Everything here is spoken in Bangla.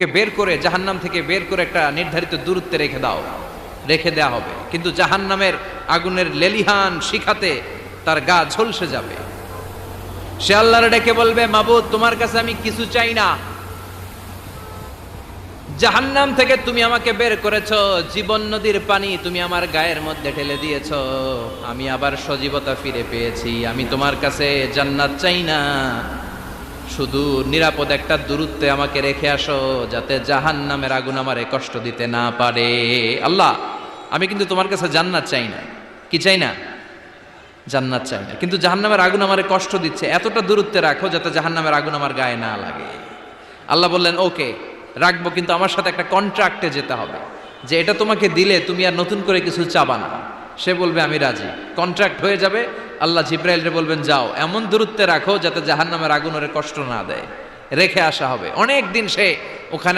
বের করে জাহান্নাম থেকে বের করে একটা নির্ধারিত দূরত্বে রেখে দাও, রেখে দেয়া হবে। কিন্তু জাহান্নামের আগুনের লেলিহান শিখাতে তার গা ঝলসে যাবে। সে আল্লাহর ডেকে বলবে, মাবুদ তোমার কাছে আমি কিছু চাই না, জাহান্নাম থেকে তুমি আমাকে বের করেছো, জীবন নদীর পানি তুমি আমার গায়ের মধ্যে ঢেলে দিয়েছো, আমি আবার সজীবতা ফিরে পেয়েছি। আমি তোমার কাছে জান্নাত চাই না, শুধু নিরাপদ একটা দূরত্বে আমাকে রেখে আসো, যাতে জাহান্নামের আগুন আমারে কষ্ট দিতে না পারে। আল্লাহ, আমি কিন্তু তোমার কাছে জান্নাত চাই না। কি চাই না? জান্নাত চাই না, কিন্তু জাহান্নামের আগুন আমারে কষ্ট দিচ্ছে, এতটা দূরত্বে রাখো যাতে জাহান্নামের আগুন আমার গায়ে না লাগে। আল্লাহ বললেন, ওকে রাখবো, কিন্তু আমার সাথে একটা কন্ট্রাক্টে যেতে হবে, যে এটা তোমাকে দিলে তুমি আর নতুন করে কিছু চাবা না। সে বলবে আমি রাজি, কন্ট্রাক্ট হয়ে যাবে। আল্লাহ জিব্রাইলকে বলবেন, যাও এমন দূরত্বে রাখো যাতে জাহান্নামের আগুন ওরে কষ্ট না দেয়। রেখে আসা হবে। অনেক দিন সে ওখানে